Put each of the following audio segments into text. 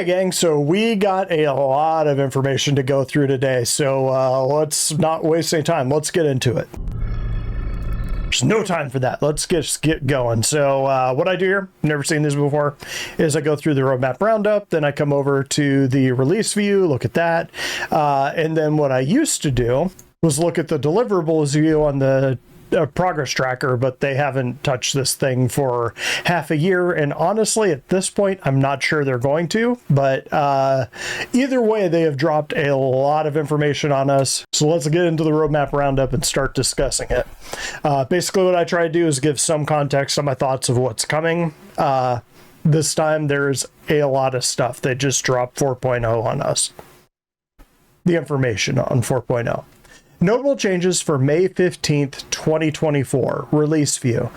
Okay, gang, so we got a lot of information to go through today, so let's not waste any time. Let's get into it. There's no time for that. Let's just get going. So what I do here, never seen this before, is I go through the roadmap roundup, then I come over to the release view, look at that, and then what I used to do was look at the deliverables view on the progress tracker, but they haven't touched this thing for half a year, and honestly at this point I'm not sure they're going to, but either way they have dropped a lot of information on us. So let's get into the roadmap roundup and start discussing it. Basically what I try to do is give some context on my thoughts of what's coming. This time there's a lot of stuff. They just dropped 4.0 on us, the information on 4.0. Notable changes for May 15th, 2024, release view.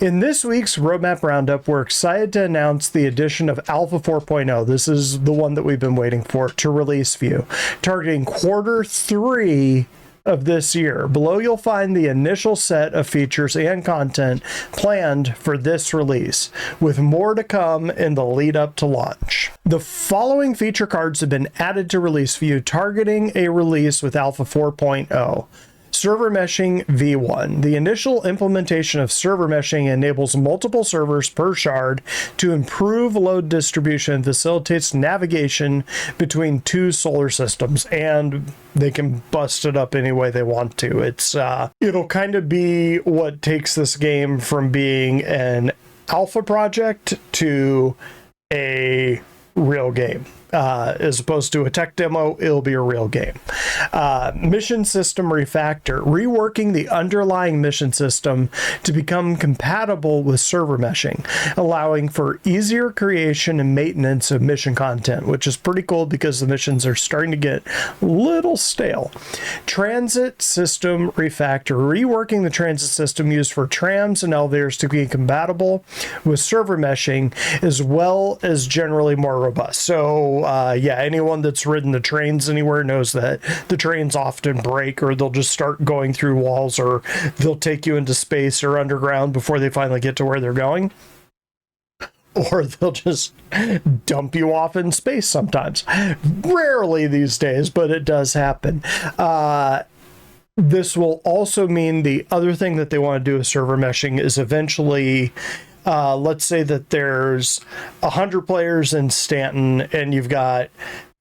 In this week's Roadmap Roundup, we're excited to announce the addition of Alpha 4.0. This is the one that we've been waiting for to release view, targeting Q3 of this year. Below you'll find the initial set of features and content planned for this release, with more to come in the lead up to launch. The following feature cards have been added to release view targeting a release with Alpha 4.0. Server meshing V1. The initial implementation of server meshing enables multiple servers per shard to improve load distribution and facilitates navigation between two solar systems, and they can bust it up any way they want to. It'll kind of be what takes this game from being an alpha project to a real game. As opposed to a tech demo, it'll be a real game. Mission system refactor, reworking the underlying mission system to become compatible with server meshing, allowing for easier creation and maintenance of mission content, which is pretty cool because the missions are starting to get a little stale. Transit system refactor, reworking the transit system used for trams and elevators to be compatible with server meshing, as well as generally more robust. So yeah, anyone that's ridden the trains anywhere knows that the trains often break, or they'll just start going through walls, or they'll take you into space or underground before they finally get to where they're going. Or they'll just dump you off in space sometimes. Rarely these days, but it does happen. This will also mean the other thing that they want to do with server meshing is eventually, let's say that there's 100 players in Stanton and you've got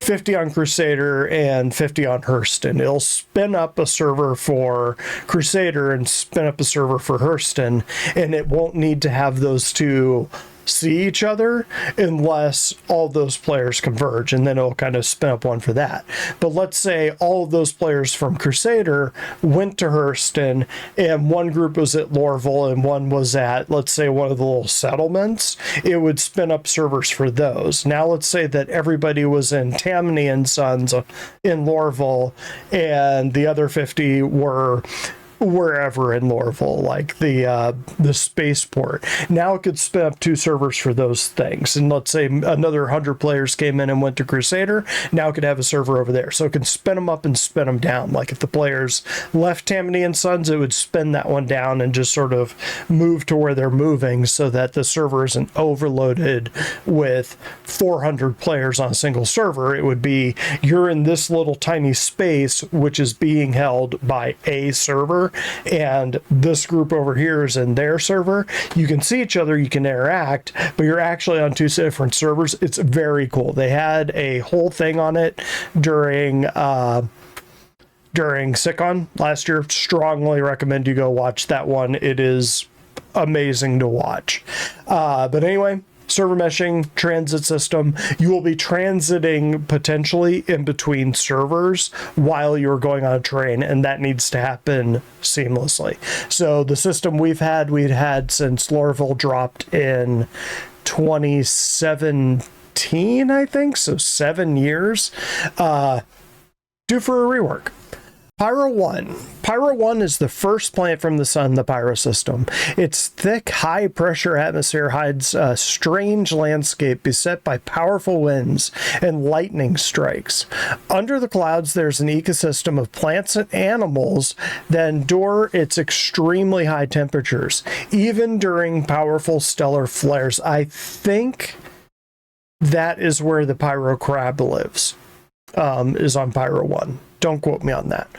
50 on Crusader and 50 on Hurston. It'll spin up a server for Crusader and spin up a server for Hurston, and it won't need to have those two see each other unless all those players converge, and then it'll kind of spin up one for that. But let's say all of those players from Crusader went to Hurston, and one group was at Lorville and one was at, let's say, one of the little settlements. It would spin up servers for those. Now let's say that everybody was in Tammany and Sons in Lorville, and the other 50 were wherever in Lorville, like the spaceport. Now it could spin up two servers for those things, and let's say another 100 players came in and went to Crusader. Now it could have a server over there, so it can spin them up and spin them down. Like if the players left Tammany and Sons, it would spin that one down and just sort of move to where they're moving, so that the server isn't overloaded with 400 players on a single server. It would be, you're in this little tiny space which is being held by a server, and this group over here is in their server. You can see each other, you can interact, but you're actually on two different servers. It's very cool. They had a whole thing on it during SICON last year. Strongly recommend you go watch that one. It is amazing to watch. But anyway, server meshing, transit system. You will be transiting potentially in between servers while you're going on a train, and that needs to happen seamlessly. So the system we'd had since Lorville dropped in 2017, I think, so 7 years, due for a rework. Pyro 1. Pyro 1 is the first planet from the sun in the Pyro system. Its thick, high-pressure atmosphere hides a strange landscape beset by powerful winds and lightning strikes. Under the clouds, there's an ecosystem of plants and animals that endure its extremely high temperatures, even during powerful stellar flares. I think that is where the Pyro crab lives, is on Pyro 1. Don't quote me on that.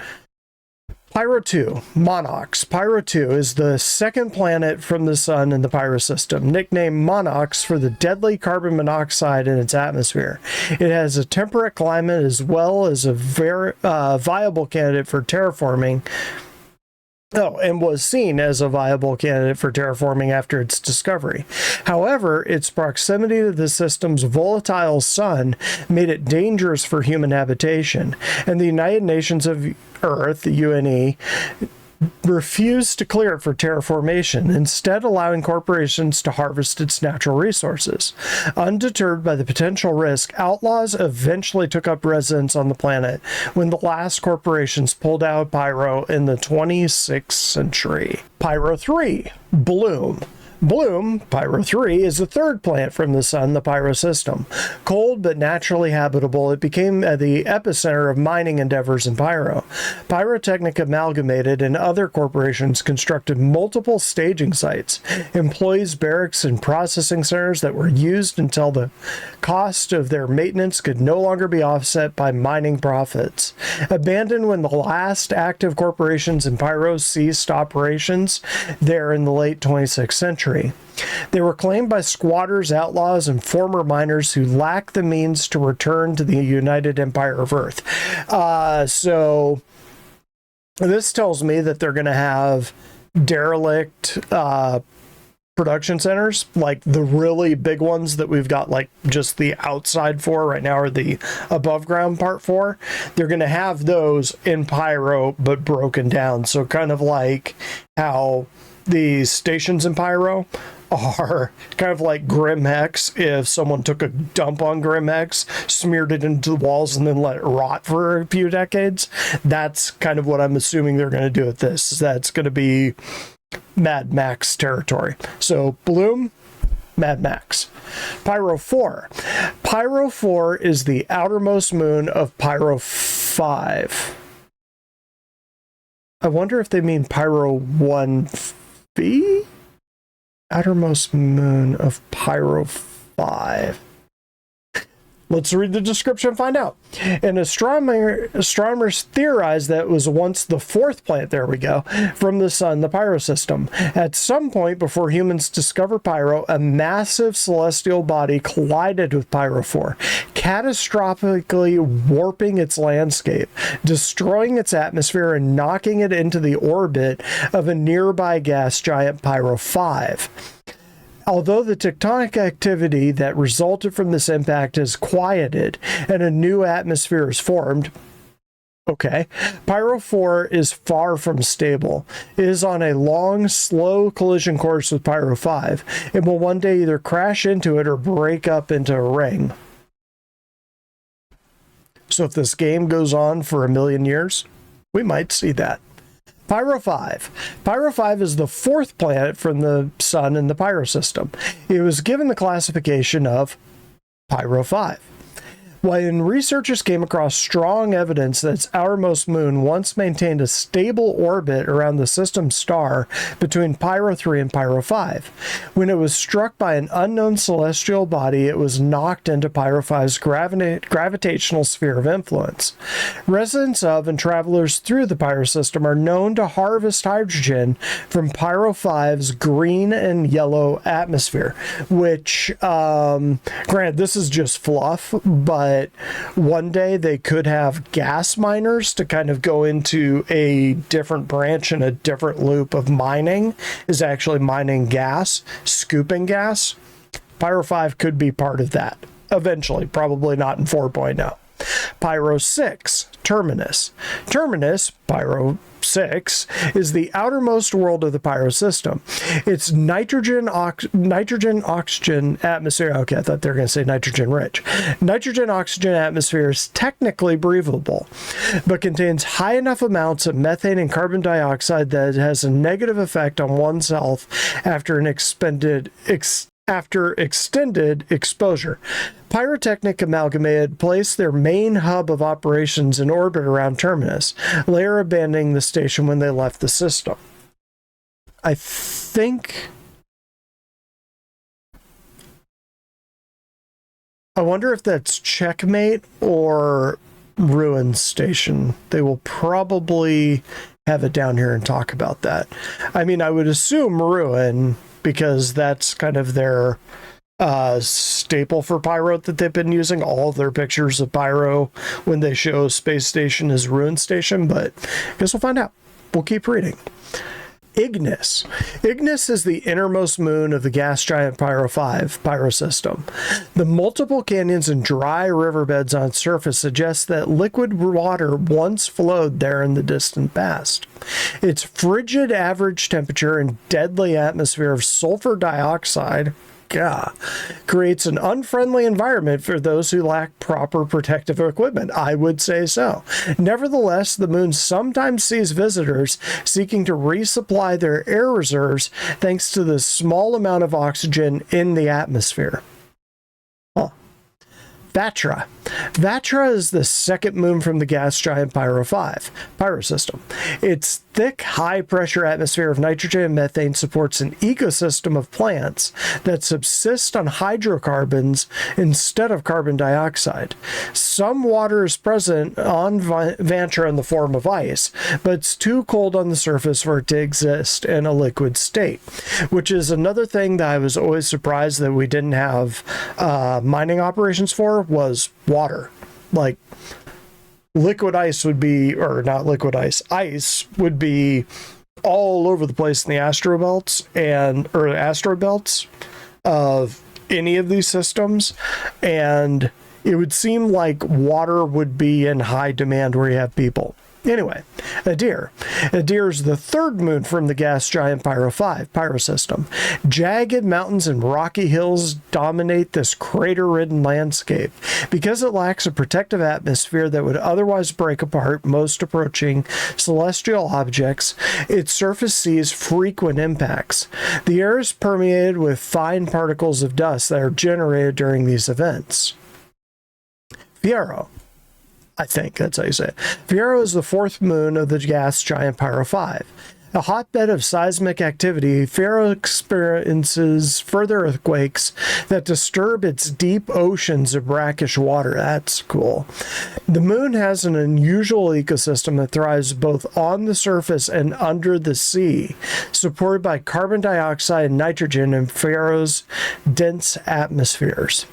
Pyro 2, Monox. Pyro 2 is the second planet from the sun in the Pyro system, nicknamed Monox for the deadly carbon monoxide in its atmosphere. It has a temperate climate as well as a very viable candidate for terraforming. Oh, and was seen as a viable candidate for terraforming after its discovery. However, its proximity to the system's volatile sun made it dangerous for human habitation, and the United Nations of Earth, the UNE, refused to clear it for terraformation, instead allowing corporations to harvest its natural resources. Undeterred by the potential risk, outlaws eventually took up residence on the planet when the last corporations pulled out Pyro in the 26th century. Pyro 3, Bloom. Bloom, Pyro 3, is the third planet from the sun, the Pyro system. Cold but naturally habitable, it became the epicenter of mining endeavors in Pyro. Pyrotechnic Amalgamated and other corporations constructed multiple staging sites, employees' barracks, and processing centers that were used until the cost of their maintenance could no longer be offset by mining profits. Abandoned when the last active corporations in Pyro ceased operations there in the late 26th century. They were claimed by squatters, outlaws, and former miners who lacked the means to return to the United Empire of Earth. So this tells me that they're going to have derelict production centers, like the really big ones that we've got like just the outside for right now, or the above ground part for. They're going to have those in Pyro but broken down, so kind of like how the stations in Pyro are kind of like Grim Hex. If someone took a dump on Grim Hex, smeared it into the walls, and then let it rot for a few decades, that's kind of what I'm assuming they're going to do with this. That's going to be Mad Max territory. So Bloom, Mad Max. Pyro 4. Pyro 4 is the outermost moon of Pyro 5. I wonder if they mean Pyro 1B? Outermost moon of Pyro 5. Let's read the description and find out. And astronomers theorized that it was once the fourth planet, there we go, from the sun, the Pyro system. At some point before humans discovered Pyro, a massive celestial body collided with Pyro 4, catastrophically warping its landscape, destroying its atmosphere, and knocking it into the orbit of a nearby gas giant, Pyro 5. Although the tectonic activity that resulted from this impact has quieted and a new atmosphere is formed, Pyro 4 is far from stable. It is on a long, slow collision course with Pyro 5 and will one day either crash into it or break up into a ring. So if this game goes on for 1,000,000 years, we might see that. Pyro 5. Pyro 5 is the fourth planet from the sun in the Pyro system. It was given the classification of Pyro 5. When researchers came across strong evidence that its outermost moon once maintained a stable orbit around the system's star between Pyro 3 and Pyro 5. When it was struck by an unknown celestial body, it was knocked into Pyro 5's gravitational sphere of influence. Residents of and travelers through the Pyro system are known to harvest hydrogen from Pyro 5's green and yellow atmosphere, which, granted, this is just fluff, but one day they could have gas miners to kind of go into a different branch and a different loop of mining, is actually mining gas, scooping gas. Pyro 5 could be part of that eventually, probably not in 4.0. Pyro 6, Terminus. Terminus, Pyro 6, is the outermost world of the Pyro system. Its nitrogen oxygen atmosphere, okay, I thought they were going to say nitrogen rich. Nitrogen oxygen atmosphere is technically breathable, but contains high enough amounts of methane and carbon dioxide that it has a negative effect on one's health after extended exposure. Pyrotechnic Amalgamated placed their main hub of operations in orbit around Terminus, later abandoning the station when they left the system. I think I wonder if that's Checkmate or Ruin Station. They will probably have it down here and talk about that. I mean, I would assume Ruin, because that's kind of their staple for Pyro that they've been using. All of their pictures of Pyro when they show Space Station is Ruin Station, but I guess we'll find out. We'll keep reading. Ignis. Ignis is the innermost moon of the gas giant Pyro 5 Pyro system. The multiple canyons and dry riverbeds on its surface suggest that liquid water once flowed there in the distant past. Its frigid average temperature and deadly atmosphere of sulfur dioxide creates an unfriendly environment for those who lack proper protective equipment. I would say so. Nevertheless, the moon sometimes sees visitors seeking to resupply their air reserves thanks to the small amount of oxygen in the atmosphere. Vatra. Vatra is the second moon from the gas giant Pyro 5 Pyro system. Its thick, high-pressure atmosphere of nitrogen and methane supports an ecosystem of plants that subsist on hydrocarbons instead of carbon dioxide. Some water is present on Vatra in the form of ice, but it's too cold on the surface for it to exist in a liquid state, which is another thing that I was always surprised that we didn't have mining operations for, was water. Like, liquid ice would be, or not liquid ice would be all over the place in the asteroid belts of any of these systems, and it would seem like water would be in high demand where you have people. Anyway, Adir. Adir is the third moon from the gas giant Pyro 5 Pyro system. Jagged mountains and rocky hills dominate this crater-ridden landscape. Because it lacks a protective atmosphere that would otherwise break apart most approaching celestial objects, its surface sees frequent impacts. The air is permeated with fine particles of dust that are generated during these events. Fierro. I think that's how you say it. Fierro is the fourth moon of the gas giant Pyro 5. A hotbed of seismic activity, Fierro experiences further earthquakes that disturb its deep oceans of brackish water. That's cool. The moon has an unusual ecosystem that thrives both on the surface and under the sea, supported by carbon dioxide and nitrogen in Fierro's dense atmospheres.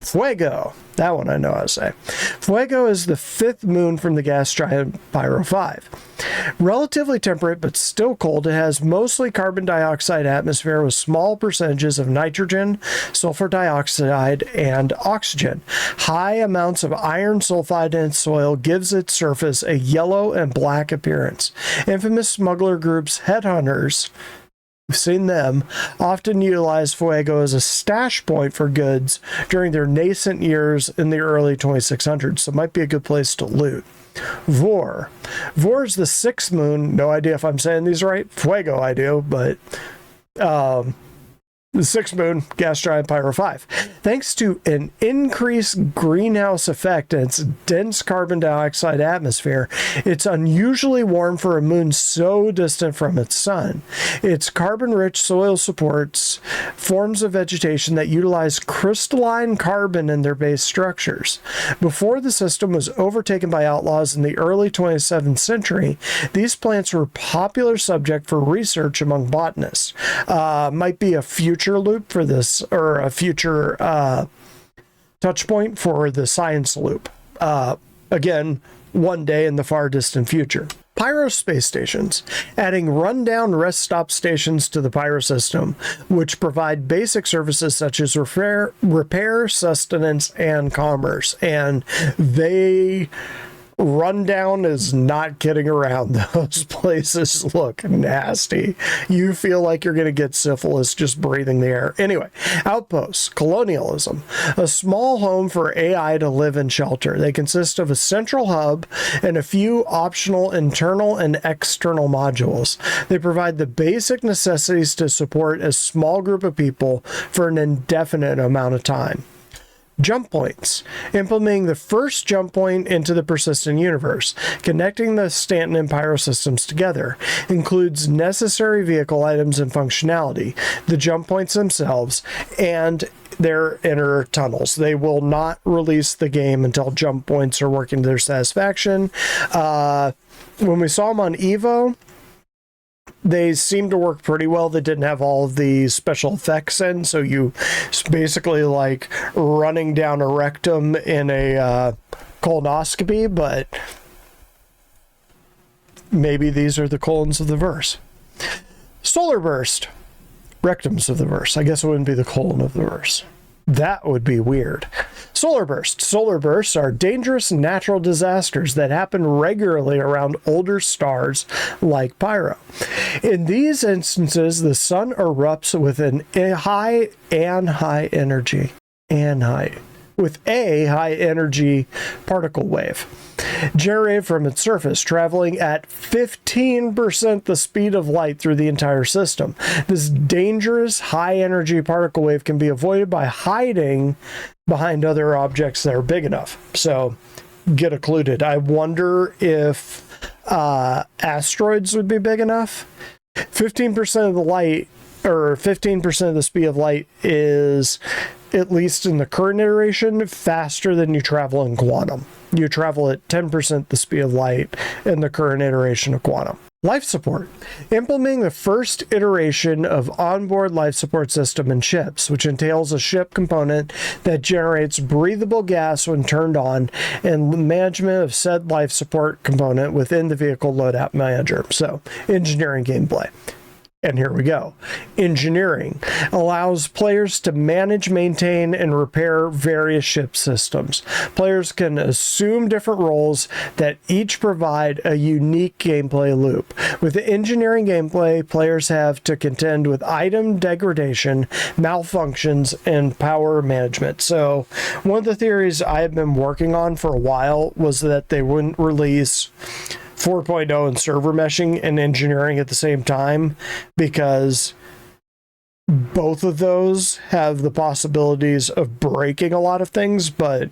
Fuego. That one I know how to say. Fuego is the fifth moon from the gas giant Pyro 5. Relatively temperate but still cold, it has mostly carbon dioxide atmosphere with small percentages of nitrogen, sulfur dioxide, and oxygen. High amounts of iron sulfide in its soil gives its surface a yellow and black appearance. Infamous smuggler groups, headhunters, we've seen them, often utilize Fuego as a stash point for goods during their nascent years in the early 2600s, so it might be a good place to loot. Vor. Vor is the sixth moon. No idea if I'm saying these right. Fuego I do, but the sixth moon, gas giant Pyro 5. Thanks to an increased greenhouse effect and its dense carbon dioxide atmosphere, it's unusually warm for a moon so distant from its sun. Its carbon-rich soil supports forms of vegetation that utilize crystalline carbon in their base structures. Before the system was overtaken by outlaws in the early 27th century, these plants were a popular subject for research among botanists. Might be a future loop for this, or a future touch point for the science loop. Again, one day in the far distant future. Pyro space stations, adding rundown rest stop stations to the Pyro system, which provide basic services such as repair, sustenance, and commerce. And rundown is not kidding around. Those places look nasty. You feel like you're going to get syphilis just breathing the air. Anyway, outposts, colonialism, a small home for AI to live and shelter. They consist of a central hub and a few optional internal and external modules. They provide the basic necessities to support a small group of people for an indefinite amount of time. Jump points, implementing the first jump point into the persistent universe, connecting the Stanton and Pyro systems together, includes necessary vehicle items and functionality, the jump points themselves, and their inner tunnels. They will not release the game until jump points are working to their satisfaction. When we saw them on Evo, they seemed to work pretty well. They didn't have all of the special effects in, so you basically like running down a rectum in a colonoscopy, but maybe these are the colons of the verse. Solar burst. Rectums of the verse. I guess it wouldn't be the colon of the verse. That would be weird. Solar bursts. Solar bursts are dangerous natural disasters that happen regularly around older stars like Pyro. In these instances, the sun erupts with a high energy particle wave generated from its surface, traveling at 15% the speed of light through the entire system. This dangerous high-energy particle wave can be avoided by hiding behind other objects that are big enough. So, get occluded. I wonder if asteroids would be big enough. 15% of the light, or 15% of the speed of light is, at least in the current iteration, faster than you travel in quantum. You travel at 10% the speed of light in the current iteration of quantum. Life support. Implementing the first iteration of onboard life support system in ships, which entails a ship component that generates breathable gas when turned on, and management of said life support component within the vehicle loadout manager. So, engineering gameplay. And here we go. Engineering allows players to manage, maintain, and repair various ship systems. Players can assume different roles that each provide a unique gameplay loop. With the engineering gameplay, players have to contend with item degradation, malfunctions, and power management. So, one of the theories I have been working on for a while was that they wouldn't release 4.0 and server meshing and engineering at the same time, because both of those have the possibilities of breaking a lot of things, but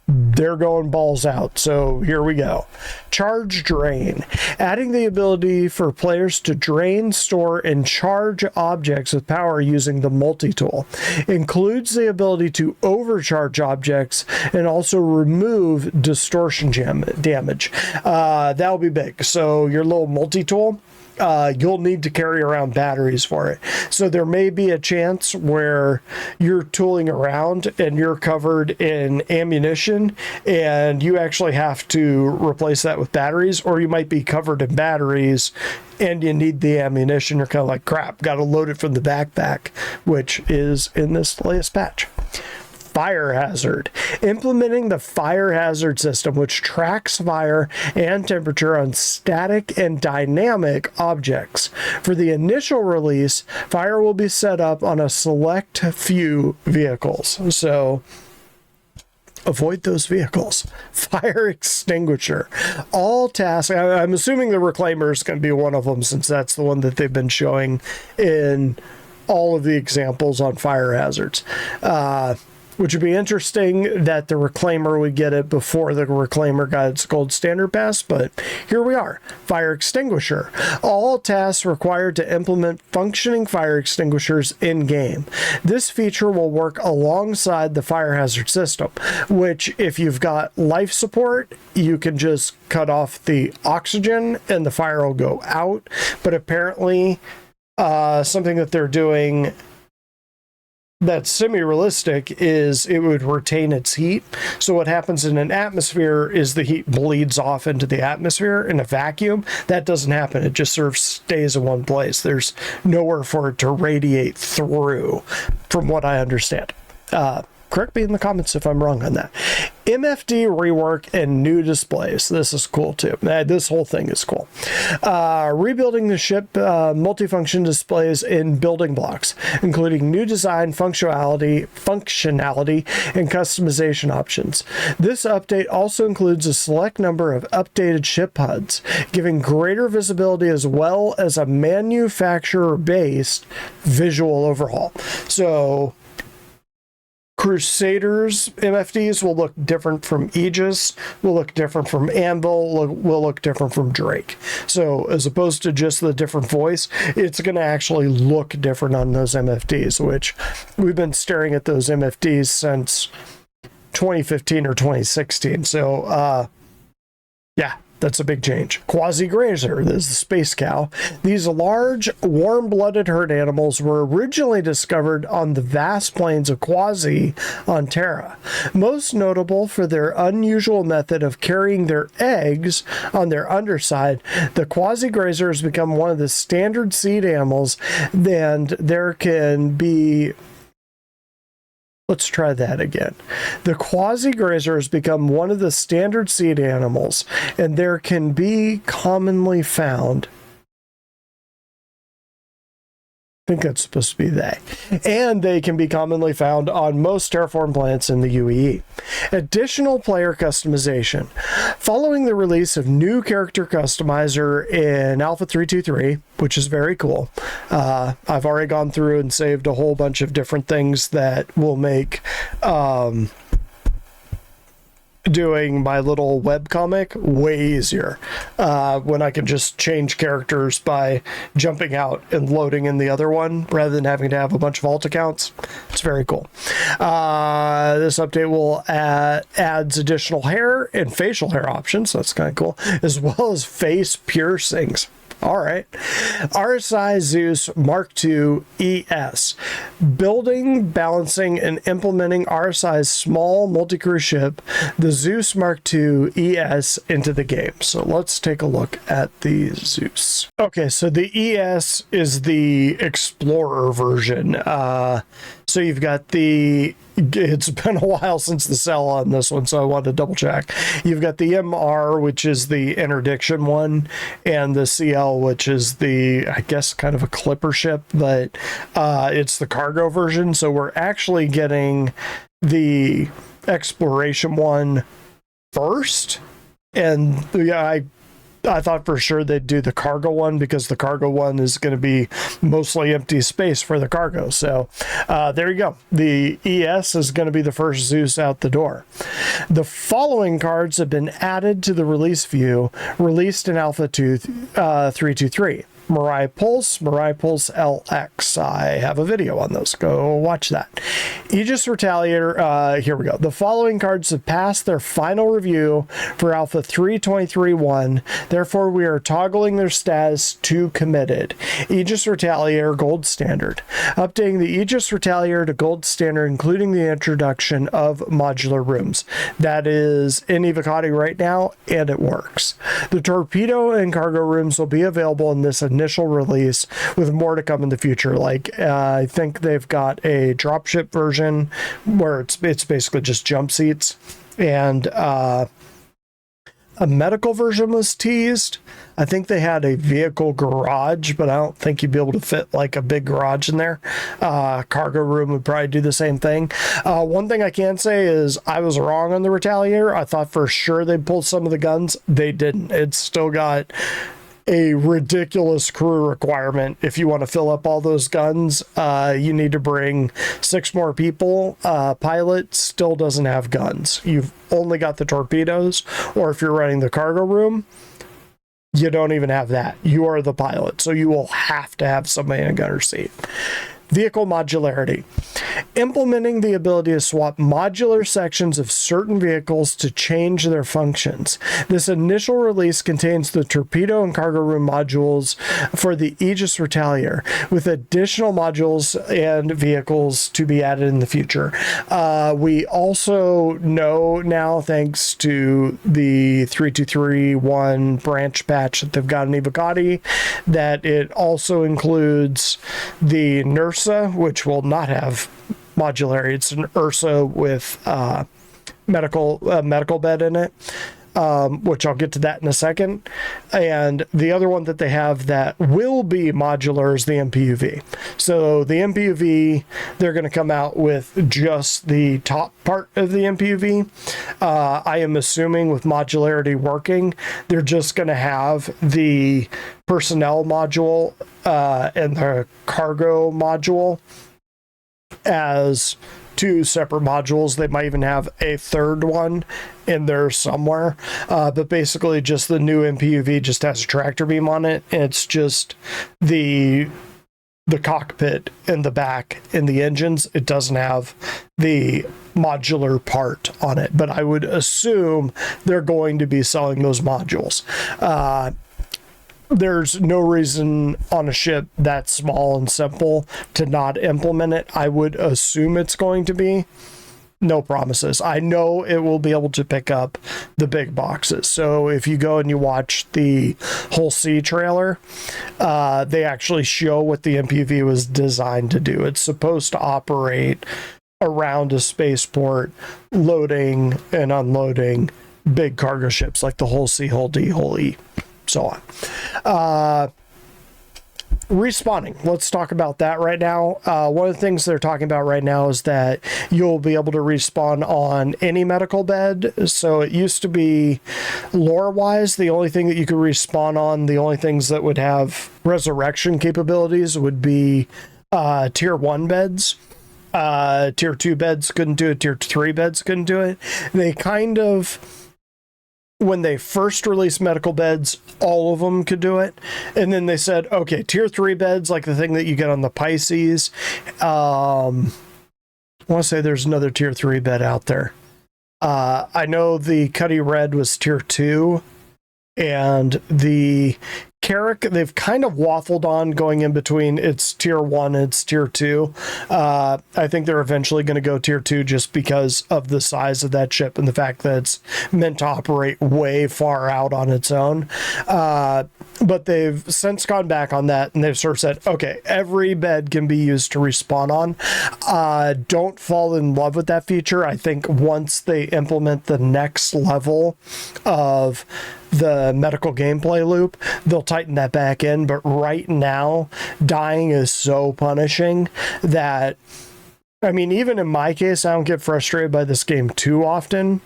they're going balls out. So here we go. Charge drain. Adding the ability for players to drain, store, and charge objects with power using the multi-tool. Includes the ability to overcharge objects and also remove distortion damage. That'll be big. So your little multi-tool, you'll need to carry around batteries for it. So there may be a chance where you're tooling around and you're covered in ammunition and you actually have to replace that with batteries, or you might be covered in batteries and you need the ammunition. You're kind of like, crap, got to load it from the backpack, which is in this latest patch. Fire hazard. Implementing the fire hazard system, which tracks fire and temperature on static and dynamic objects. For the initial release, fire will be set up on a select few vehicles. So avoid those vehicles. Fire extinguisher. All tasks, I'm assuming the reclaimer is going to be one of them, since that's the one that they've been showing in all of the examples on fire hazards. Which would be interesting that the Reclaimer would get it before the Reclaimer got its gold standard pass, but here we are. Fire extinguisher. All tasks required to implement functioning fire extinguishers in-game. This feature will work alongside the fire hazard system, which if you've got life support, you can just cut off the oxygen and the fire will go out. But apparently, something that they're doing that's semi-realistic is it would retain its heat. So what happens in an atmosphere is the heat bleeds off into the atmosphere. In a vacuum, that doesn't happen. It just sort of stays in one place. There's nowhere for it to radiate through, from what I understand. Correct me in the comments if I'm wrong on that. MFD rework and new displays. This is cool too. This whole thing is cool. Rebuilding the ship multifunction displays in building blocks, including new design, functionality, and customization options. This update also includes a select number of updated ship HUDs, giving greater visibility as well as a manufacturer-based visual overhaul. So Crusaders MFDs will look different from Aegis, will look different from Anvil, will look different from Drake. So as opposed to just the different voice, it's going to actually look different on those MFDs, which we've been staring at those MFDs since 2015 or 2016. So, yeah. That's a big change. Quasi-grazer, this is the space cow. These large, warm-blooded herd animals were originally discovered on the vast plains of Quasi on Terra. Most notable for their unusual method of carrying their eggs on their underside, the quasi-grazer has become one of the standard seed animals, and there can be... Let's try that again. The quasi-grazer has become one of the standard seed animals, and there can be commonly found. I think that's supposed to be they. And they can be commonly found on most terraform planets in the UEE. Additional player customization. Following the release of new character customizer in Alpha 3.2.3, which is very cool, I've already gone through and saved a whole bunch of different things that will make doing my little webcomic way easier when I can just change characters by jumping out and loading in the other one rather than having to have a bunch of alt accounts. It's very cool. This update will adds additional hair and facial hair options. So that's kind of cool, as well as face piercings. All right. RSI Zeus Mark II ES. Building, balancing, and implementing RSI's small multi-crew ship, the Zeus Mark II ES, into the game. So let's take a look at the Zeus. Okay, so the ES is the Explorer version. So you've got the... It's been a while since the cell on this one, so I wanted to double check. You've got the MR, which is the interdiction one, and the CL, which is the, I guess, kind of a clipper ship, but it's the cargo version. So we're actually getting the exploration one first. And yeah, I thought for sure they'd do the cargo one because the cargo one is going to be mostly empty space for the cargo. So there you go. The ES is going to be the first Zeus out the door. The following cards have been added to the release view, released in Alpha 3.2.3. Mirai Pulse LX. I have a video on those. Go watch that. Aegis Retaliator. Here we go. The following cards have passed their final review for Alpha 3.23.1. Therefore, we are toggling their status to committed. Aegis Retaliator Gold Standard. Updating the Aegis Retaliator to Gold Standard, including the introduction of modular rooms. That is in Evocati right now, and it works. The torpedo and cargo rooms will be available in this initial release, with more to come in the future. Like I think they've got a dropship version where it's basically just jump seats, and a medical version was teased. I think they had a vehicle garage, but I don't think you'd be able to fit like a big garage in there. Cargo room would probably do the same thing. One thing I can say is I was wrong on the Retaliator. I thought for sure they'd pull some of the guns. They didn't. It's still got a ridiculous crew requirement. If you want to fill up all those guns, you need to bring 6 more people. Pilot still doesn't have guns. You've only got the torpedoes, or if you're running the cargo room, you don't even have that. You are the pilot, so you will have to have somebody in a gunner seat. Vehicle modularity. Implementing the ability to swap modular sections of certain vehicles to change their functions. This initial release contains the torpedo and cargo room modules for the Aegis Retaliator, with additional modules and vehicles to be added in the future. We also know now, thanks to the 3.2.3.1 branch patch that they've got in Evocati, that it also includes the NURSA, which will not have modularity. It's an Ursa with medical bed in it, which I'll get to that in a second. And the other one that they have that will be modular is the MPUV. So the MPUV, they're going to come out with just the top part of the MPUV. I am assuming with modularity working, they're just going to have the personnel module and the cargo module as two separate modules. They might even have a third one in there somewhere. But basically just the new MPUV just has a tractor beam on it. It's just the cockpit in the back in the engines. It doesn't have the modular part on it, but I would assume they're going to be selling those modules. There's no reason on a ship that small and simple to not implement it. I would assume it's going to be. No promises. I know it will be able to pick up the big boxes. So if you go and you watch the Hull C trailer, they actually show what the MPV was designed to do. It's supposed to operate around a spaceport, loading and unloading big cargo ships like the Hull C, Hull D, Hull E, so on. Respawning. Let's talk about that right now. One of the things they're talking about right now is that you'll be able to respawn on any medical bed. So it used to be lore-wise, the only thing that you could respawn on, the only things that would have resurrection capabilities would be tier 1 beds. Tier 2 beds couldn't do it. Tier 3 beds couldn't do it. They kind of... When they first released medical beds, all of them could do it. And then they said, okay, tier 3 beds, like the thing that you get on the Pisces. I want to say there's another tier 3 bed out there. I know the Cuddy Red was tier 2. And the Carrick, they've kind of waffled on going in between. It's tier 1, it's tier 2. I think they're eventually going to go tier 2 just because of the size of that ship and the fact that it's meant to operate way far out on its own. But they've since gone back on that, and they've sort of said, okay, every bed can be used to respawn on. Don't fall in love with that feature. I think once they implement the next level of the medical gameplay loop, they'll tighten that back in. But right now, dying is so punishing that, I mean, even in my case, I don't get frustrated by this game too often.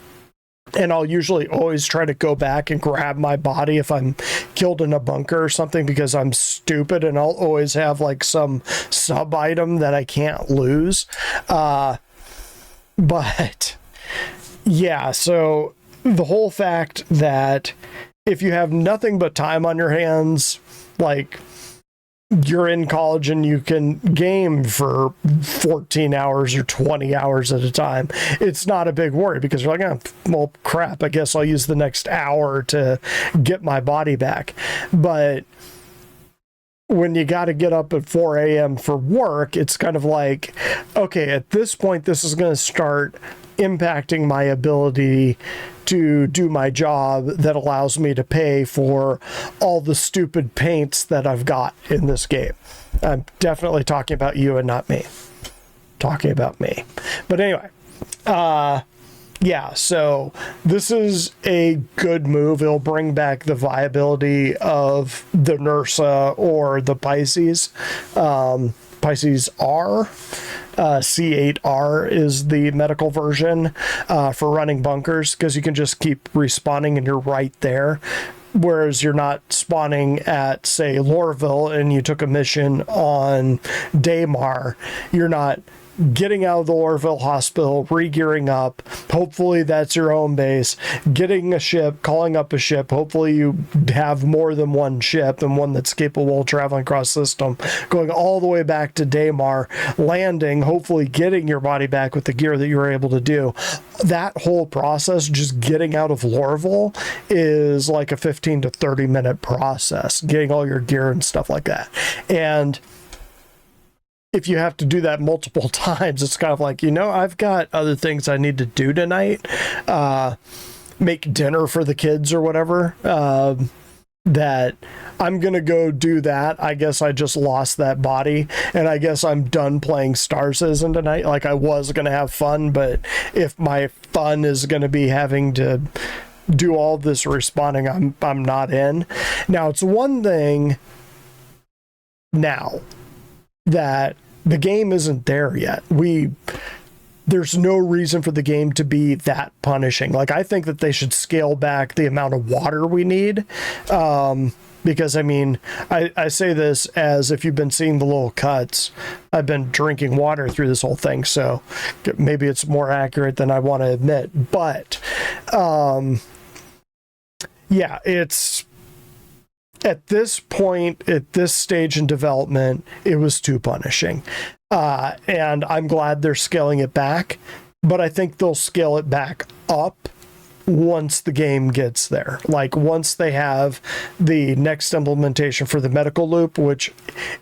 And I'll usually always try to go back and grab my body if I'm killed in a bunker or something because I'm stupid, and I'll always have like some sub item that I can't lose. But yeah, so the whole fact that if you have nothing but time on your hands, like you're in college and you can game for 14 hours or 20 hours at a time, it's not a big worry because you're like, oh, well, crap, I guess I'll use the next hour to get my body back. But when you got to get up at 4 a.m. for work, it's kind of like, okay, at this point, this is going to start impacting my ability to do my job that allows me to pay for all the stupid paints that I've got in this game. I'm definitely talking about you and not me. Talking about me. But anyway, yeah, so this is a good move. It'll bring back the viability of the Nursa or the Pisces. Pisces R. C8R is the medical version for running bunkers, because you can just keep respawning and you're right there. Whereas you're not spawning at, say, Lorville and you took a mission on Daymar, you're not getting out of the Lorville hospital, re-gearing up. Hopefully that's your home base. Getting a ship, calling up a ship. Hopefully you have more than one ship and one that's capable of traveling across system. Going all the way back to Daymar, landing, hopefully getting your body back with the gear that you were able to do. That whole process, just getting out of Lorville, is like a 15 to 30 minute process. Getting all your gear and stuff like that. And if you have to do that multiple times, it's kind of like, I've got other things I need to do tonight. Make dinner for the kids or whatever. That I'm going to go do that. I guess I just lost that body, and I guess I'm done playing Star Citizen tonight. Like, I was going to have fun, but if my fun is going to be having to do all this respawning, I'm not in. Now, it's one thing now that the game isn't there yet. there's no reason for the game to be that punishing. Like, I think that they should scale back the amount of water we need. Because, I mean, I say this as if you've been seeing the little cuts. I've been drinking water through this whole thing, so maybe it's more accurate than I want to admit. But, yeah, it's... At this point, at this stage in development, it was too punishing. And I'm glad they're scaling it back, but I think they'll scale it back up once the game gets there. Like, once they have the next implementation for the medical loop, which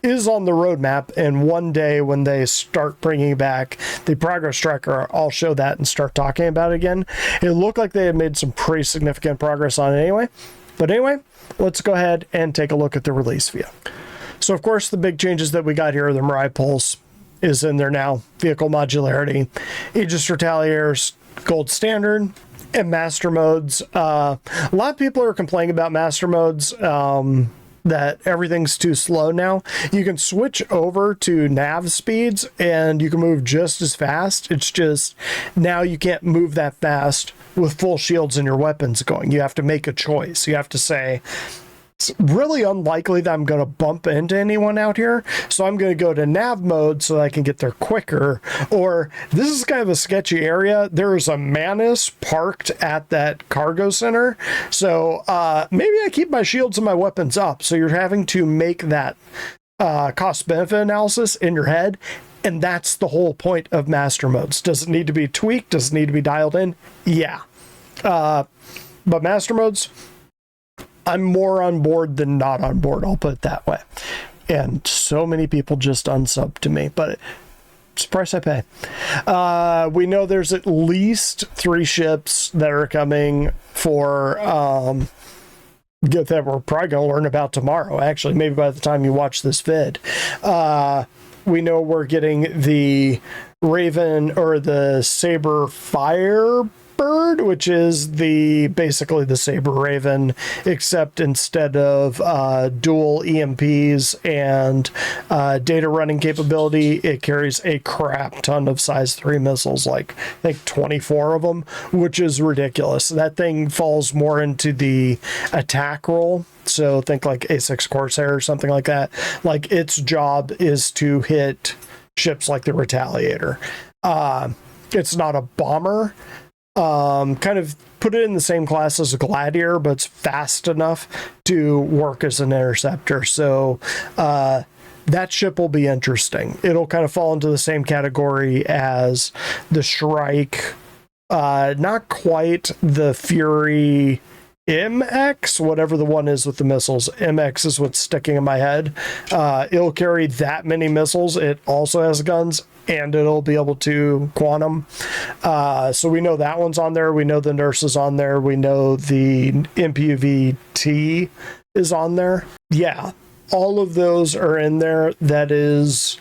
is on the roadmap, and one day when they start bringing back the progress tracker, I'll show that and start talking about it again. It looked like they had made some pretty significant progress on it anyway. But anyway, let's go ahead and take a look at the release view. So, of course, the big changes that we got here are the Mirai Pulse is in there now, vehicle modularity, Aegis Retaliators, gold standard, and master modes. A lot of people are complaining about master modes, that everything's too slow now. You can switch over to nav speeds and you can move just as fast. It's just now you can't move that fast with full shields and your weapons going. You have to make a choice. You have to say, it's really unlikely that I'm going to bump into anyone out here, so I'm going to go to nav mode so that I can get there quicker. Or, this is kind of a sketchy area. There's a Manus parked at that cargo center, so maybe I keep my shields and my weapons up. So you're having to make that cost-benefit analysis in your head, and that's the whole point of master modes. Does it need to be tweaked? Does it need to be dialed in? Yeah. But master modes, I'm more on board than not on board, I'll put it that way. And so many people just unsub to me, but it's the price I pay. We know there's at least 3 ships that are coming for that we're probably going to learn about tomorrow, actually, maybe by the time you watch this vid. We know we're getting the Raven, or the Saber Firebird, which is basically the Saber Raven, except instead of dual EMPs and data running capability, it carries a crap ton of size 3 missiles, like I think 24 of them, which is ridiculous. That thing falls more into the attack role. So think like A6 Corsair or something like that. Like, its job is to hit ships like the Retaliator. It's not a bomber. Kind of put it in the same class as a Gladiator, but it's fast enough to work as an interceptor. So that ship will be interesting. It'll kind of fall into the same category as the Shrike. Not quite the Fury MX, whatever the one is with the missiles. MX is what's sticking in my head. It'll carry that many missiles. It also has guns, and it'll be able to quantum. So we know that one's on there. We know the Nurse is on there. We know the MPUV-T is on there. Yeah, all of those are in there. That is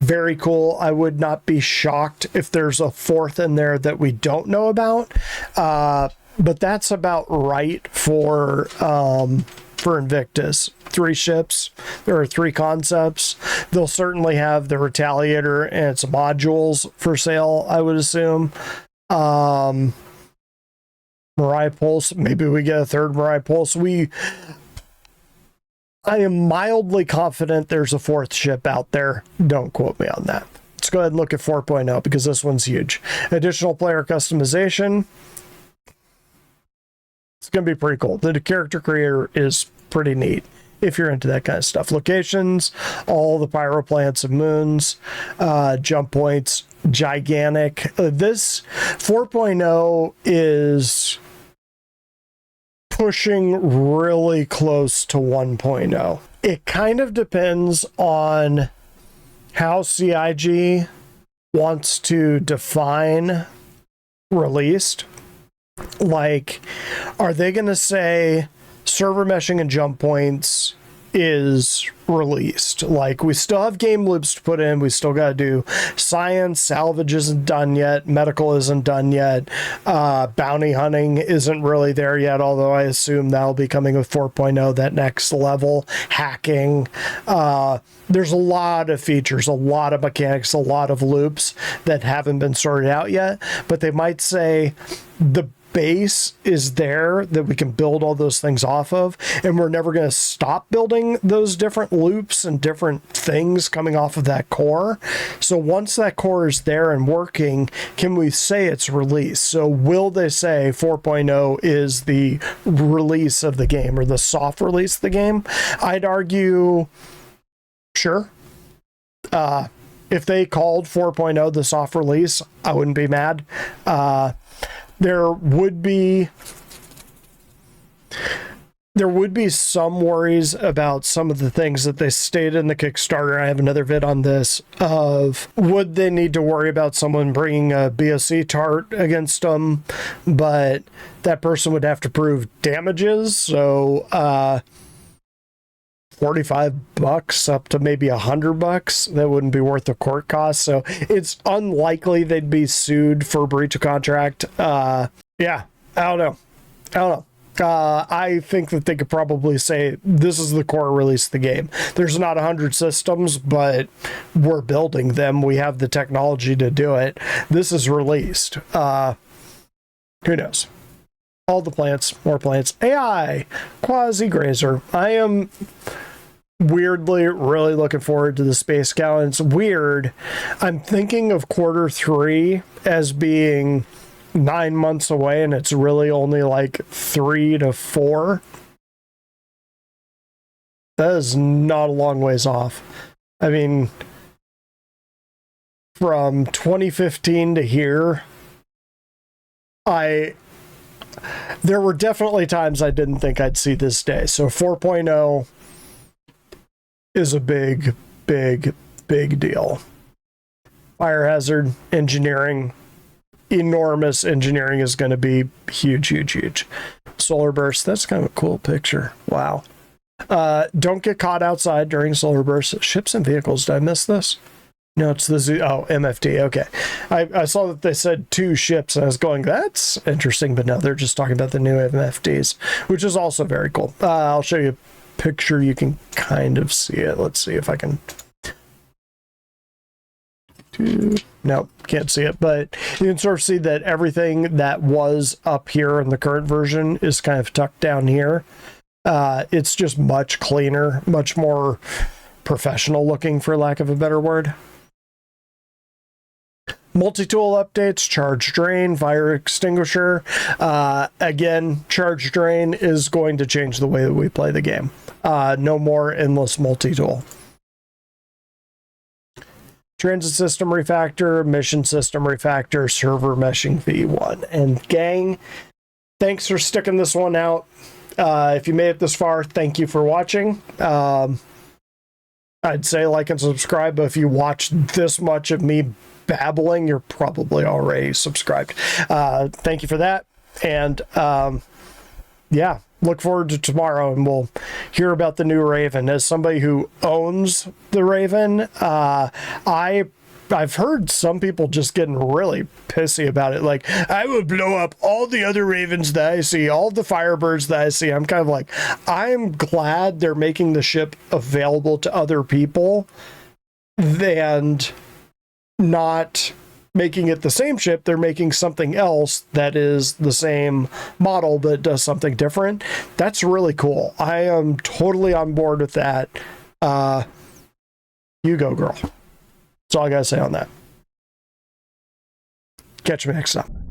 very cool. I would not be shocked if there's a 4th in there that we don't know about. But that's about right for Invictus. 3 ships. There are 3 concepts. They'll certainly have the Retaliator and its modules for sale, I would assume. Mirai Pulse. Maybe we get a 3rd Mirai Pulse. I am mildly confident there's a 4th ship out there. Don't quote me on that. Let's go ahead and look at 4.0 because this one's huge. Additional player customization. It's going to be pretty cool. The character creator is pretty neat if you're into that kind of stuff. Locations, all the pyro plants and moons, jump points, gigantic. This 4.0 is pushing really close to 1.0. It kind of depends on how CIG wants to define released. Like, are they going to say server meshing and jump points is released. Like, we still have game loops to put in. We still got to do science. Salvage isn't done yet. Medical isn't done yet. Bounty hunting isn't really there yet, although I assume that'll be coming with 4.0, that next level. Hacking. There's a lot of features, a lot of mechanics, a lot of loops that haven't been sorted out yet, but they might say the base is there that we can build all those things off of, and we're never going to stop building those different loops and different things coming off of that core. So once that core is there and working, can we say it's released? So will they say 4.0 is the release of the game, or the soft release of the game? I'd argue sure. If they called 4.0 the soft release, I wouldn't be mad. There would be some worries about some of the things that they stated in the Kickstarter. I have another vid on this, of would they need to worry about someone bringing a BOC tart against them, but that person would have to prove damages. So, $45 up to maybe $100, that wouldn't be worth the court cost. So it's unlikely they'd be sued for breach of contract. Yeah, I don't know. I think that they could probably say this is the core release of the game. There's not 100 systems, but we're building them. We have the technology to do it. This is released. Who knows? All the plants, more plants. AI, quasi-grazer. I am weirdly really looking forward to the Space Scout. It's weird. I'm thinking of Q3 as being 9 months away, and it's really only like 3 to 4. That is not a long ways off. I mean, from 2015 to here, there were definitely times I didn't think I'd see this day. So 4.0 is a big, big, big deal. Fire hazard engineering, enormous engineering is going to be huge, huge, huge. Solar burst, that's kind of a cool picture. Wow. Don't get caught outside during solar bursts. Ships and vehicles, did I miss this? No, it's the MFT. Okay. I saw that they said 2 ships, and I was going, that's interesting, but no, they're just talking about the new MFTs, which is also very cool. I'll show you a picture. You can kind of see it. Let's see if I can. Nope, can't see it, but you can sort of see that everything that was up here in the current version is kind of tucked down here. It's just much cleaner, much more professional looking, for lack of a better word. Multi-tool updates, charge drain, fire extinguisher. Again, charge drain is going to change the way that we play the game. No more endless multi-tool. Transit system refactor, mission system refactor, server meshing v1. And gang, thanks for sticking this one out. If you made it this far, thank you for watching. I'd say like and subscribe, but if you watched this much of me babbling, you're probably already subscribed. Thank you for that. And yeah, look forward to tomorrow, and we'll hear about the new Raven. As somebody who owns the Raven, I've heard some people just getting really pissy about it. Like, I would blow up all the other Ravens that I see, all the Firebirds that I see. I'm kind of like, I'm glad they're making the ship available to other people and not making it the same ship. They're making something else that is the same model but does something different. That's really cool. I am totally on board with that. You go, girl. That's all I gotta say on that. Catch me next time.